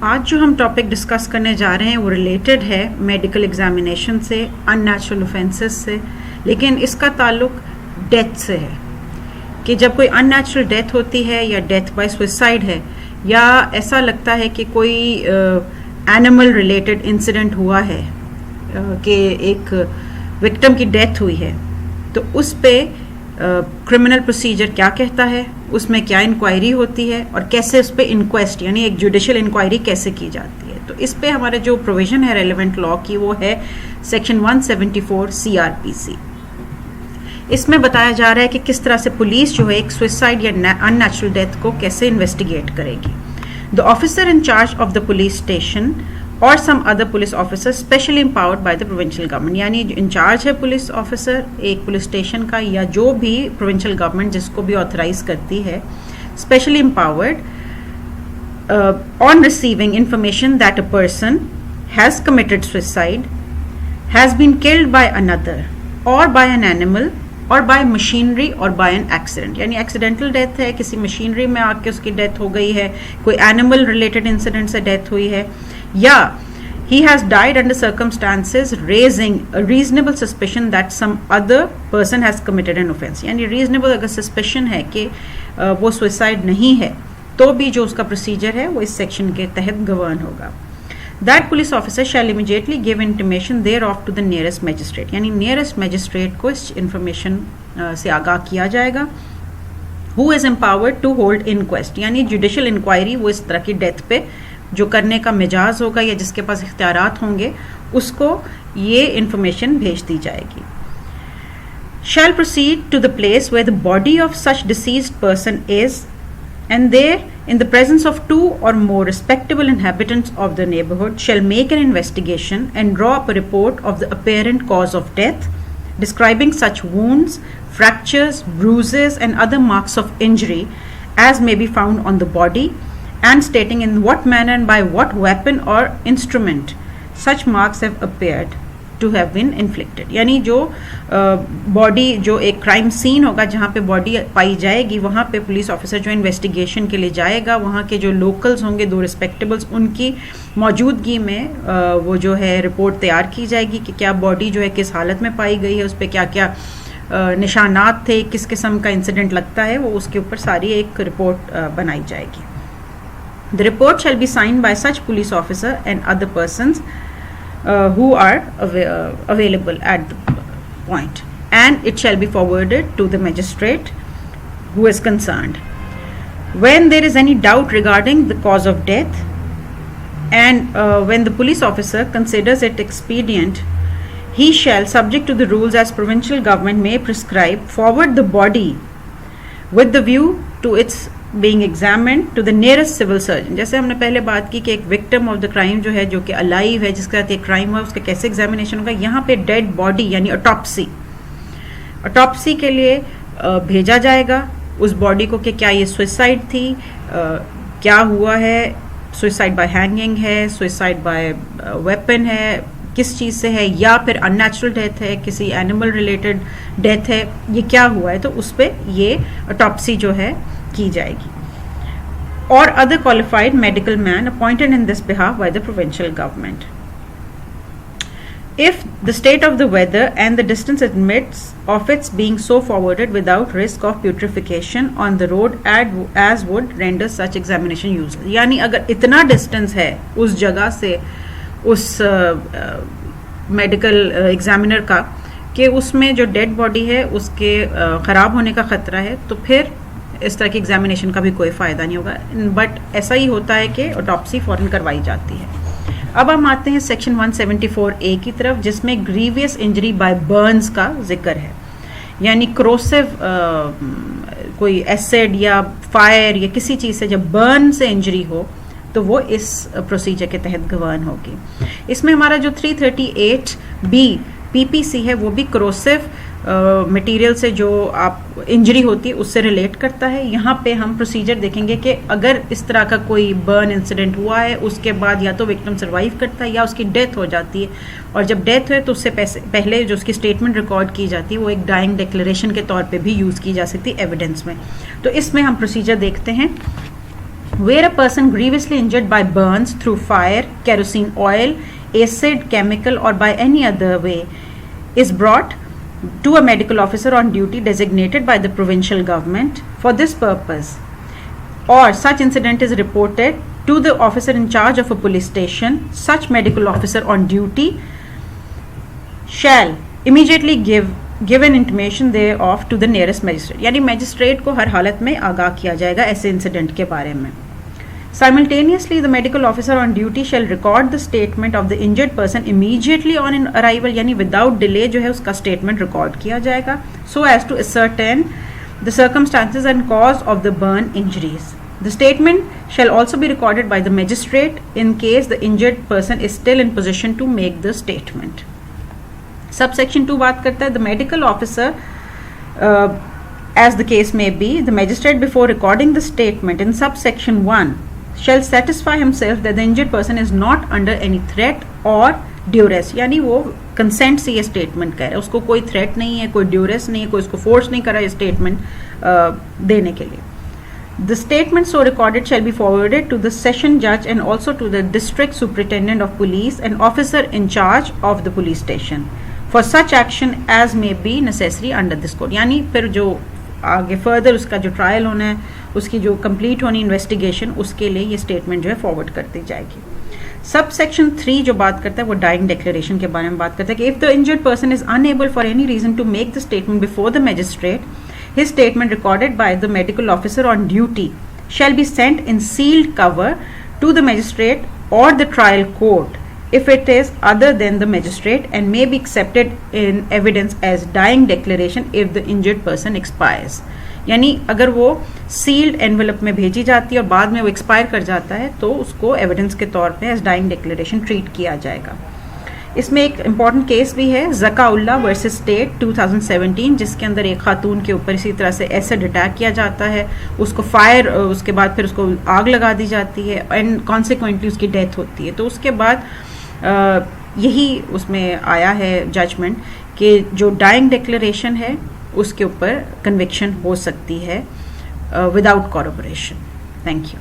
आज जो हम टॉपिक डिस्कस करने जा रहे हैं वो रिलेटेड है मेडिकल एग्जामिनेशन से, अननेचुरल ऑफेंसेस से, लेकिन इसका ताल्लुक डेथ से है कि जब कोई अननेचुरल डेथ होती है या डेथ बाय सुसाइड है या ऐसा लगता है कि कोई एनिमल रिलेटेड इंसिडेंट हुआ है कि एक विक्टिम की डेथ हुई है, तो उस पे क्रिमिनल प्रोसीजर क्या कहता है, उसमें क्या इंक्वायरी होती है और कैसे उस पर इंक्वेस्ट यानी एक जुडिशियल इंक्वायरी कैसे की जाती है। तो इस पे हमारे जो प्रोविजन है रेलेवेंट लॉ की वो है सेक्शन 174 CRPC। इसमें बताया जा रहा है कि किस तरह से पुलिस जो है एक सुसाइड या अननेचुरल डेथ को कैसे इन्वेस्टिगेट करेगी। The officer in charge of the police station और some other police officer specially empowered by the provincial government, यानी इंचार्ज है पुलिस ऑफिसर एक पुलिस स्टेशन का या जो भी प्रोविंशियल गवर्नमेंट जिसको भी ऑथराइज करती है, specially empowered on receiving information that a person has committed suicide, has been killed by another or by an animal or by machinery or by an accident, यानी accidental death है, किसी machinery में आके उसकी death हो गई है, कोई एनिमल रिलेटेड इंसिडेंट से डेथ हुई है, या he has died under circumstances raising a reasonable suspicion that some other person has committed an offense, यानी reasonable अगर suspicion है कि वो suicide नहीं है तो भी जो उसका procedure है वो इस section के तहत गवर्न होगा। That police officer shall immediately give intimation thereof to the nearest magistrate, यानी nearest magistrate को इस information से आगाह किया जाएगा। Who is empowered to hold inquest, यानी judicial inquiry वो इस तरह की डेथ पे जो करने का मिजाज होगा या जिसके पास इख्तियारात होंगे उसको ये इंफॉर्मेशन भेज दी जाएगी। Shall proceed to the place where the body of such deceased person is, and there, in the presence of 2 or more respectable inhabitants of the neighborhood, shall make an investigation and draw up a report of the apparent cause of death, describing such wounds, fractures, bruises, and other marks of injury as may be found on the body, and stating in what manner and by what weapon or instrument such marks have appeared to have been inflicted, यानी जो body जो एक crime scene होगा जहाँ पे body पाई जाएगी वहाँ पे पुलिस ऑफिसर जो इन्वेस्टिगेशन के लिए जाएगा, वहाँ के जो लोकल्स होंगे 2 रिस्पेक्टेबल्स, उनकी मौजूदगी में वो जो है रिपोर्ट तैयार की जाएगी कि क्या बॉडी जो है किस हालत में पाई गई है, उस पर क्या क्या निशानात थे, किस किस्म का इंसिडेंट लगता है, वो उसके ऊपर सारी एक रिपोर्ट बनाई जाएगी। The report shall be signed by such police officer and other persons who are available at the point, and it shall be forwarded to the magistrate who is concerned. When there is any doubt regarding the cause of death, and when the police officer considers it expedient, he shall, subject to the rules as provincial government may prescribe, forward the body with the view to its being examined to the nearest civil surgeon। जैसे हमने पहले बात की कि एक victim of the crime जो है जो कि अलाइव है, जिसके साथ एक क्राइम हुआ, उसका कैसे एग्जामिनेशन होगा, यहाँ पे डेड बॉडी यानी ऑटोप्सी के लिए भेजा जाएगा उस बॉडी को कि क्या ये सुसाइड थी, क्या हुआ है, सुसाइड बाय हैंगिंग है, सुसाइड बाय वेपन है, किस चीज़ से है, या फिर अननेचुरल डेथ है, किसी एनिमल रिलेटेड डेथ है, ये क्या हुआ है, तो उस पर ये ऑटोप्सी जो है की जाएगी। और other qualified medical man appointed in this behalf by the provincial government. If the state of the weather and the distance admits of its being so forwarded without risk of putrefaction on the road as would render such examination useless, यानी अगर इतना distance है उस जगह से उस medical examiner का कि उसमें जो डेड बॉडी है उसके ख़राब होने का ख़तरा है, तो फिर इस तरह की एग्जामिनेशन का भी कोई फ़ायदा नहीं होगा। बट ऐसा ही होता है कि ऑटोप्सी फ़ौरन करवाई जाती है। अब हम आते हैं सेक्शन 174A की तरफ, जिसमें ग्रीवियस इंजरी बाय बर्न्स का जिक्र है, यानी क्रोसिव कोई एसिड या फायर या किसी चीज़ से जब बर्न से इंजरी हो तो वो इस प्रोसीजर के तहत गवर्न होगी। इसमें हमारा जो 338B PPC है वो भी क्रोसिव मटेरियल से जो आप इंजरी होती है उससे रिलेट करता है। यहाँ पे हम प्रोसीजर देखेंगे कि अगर इस तरह का कोई बर्न इंसिडेंट हुआ है, उसके बाद या तो विक्टिम सर्वाइव करता है या उसकी डेथ हो जाती है, और जब डेथ हुए तो उससे पहले जो उसकी स्टेटमेंट रिकॉर्ड की जाती है वो एक डाइंग डिक्लेरेशन के तौर पे भी यूज़ की जा सकती है एविडेंस में। तो इसमें हम प्रोसीजर देखते हैं where a person grievously injured by burns through fire, kerosene oil, acid, chemical, or by any other way is brought to a medical officer on duty designated by the provincial government for this purpose, or such incident is reported to the officer in charge of a police station, such medical officer on duty shall immediately give an intimation thereof to the nearest magistrate. यानी magistrate को हर हालत में आगाह किया जाएगा ऐसे incident के बारे में. Simultaneously, the medical officer on duty shall record the statement of the injured person immediately on arrival, यानी without delay जो है उसका statement record किया जाएगा, so as to ascertain the circumstances and cause of the burn injuries. The statement shall also be recorded by the magistrate in case the injured person is still in position to make the statement. Subsection 2 बात करता है the medical officer as the case may be, the magistrate before recording the statement in subsection 1 shall satisfy himself that the injured person is not under any threat or duress, यानी वो consent से ये statement कर रहा है, उसको कोई threat नहीं है, कोई ड्यूरेस नहीं है, कोई उसको फोर्स नहीं कर रहा है स्टेटमेंट देने के लिए. The statement so recorded shall be forwarded to the session judge and also to the district superintendent of police and officer in charge of the police station for such action as may be necessary under this code. यानी फिर जो आगे further उसका जो trial होना है, उसकी जो कंप्लीट होनी इन्वेस्टिगेशन, उसके लिए ये स्टेटमेंट जो है फॉरवर्ड करती जाएगी. सब सेक्शन 3 जो बात करता है वो डाइंग डिक्लेरेशन के बारे में बात करता है कि if the injured person is unable for any reason to make the statement before the magistrate, his statement recorded by the medical officer on duty shall be sent in sealed cover to the magistrate or the trial court if it is other than the magistrate and may be accepted in evidence as dying declaration if the injured person expires. यानी अगर वो sealed envelope में भेजी जाती है और बाद में वो एक्सपायर कर जाता है तो उसको एविडेंस के तौर पे एज डाइंग डिक्लेरेशन ट्रीट किया जाएगा. इसमें एक इम्पॉर्टेंट केस भी है ज़काउल्लाह वर्सेस स्टेट 2017, जिसके अंदर एक खातून के ऊपर इसी तरह से एसिड अटैक किया जाता है, उसको फायर, उसके बाद फिर उसको आग लगा दी जाती है एंड कॉन्सिक्वेंटली उसकी डेथ होती है. तो उसके बाद यही उसमें आया है जजमेंट कि जो डाइंग डिक्लेरेशन है उसके ऊपर कन्विक्शन हो सकती है विदाउट कॉरपोरेशन. Thank you.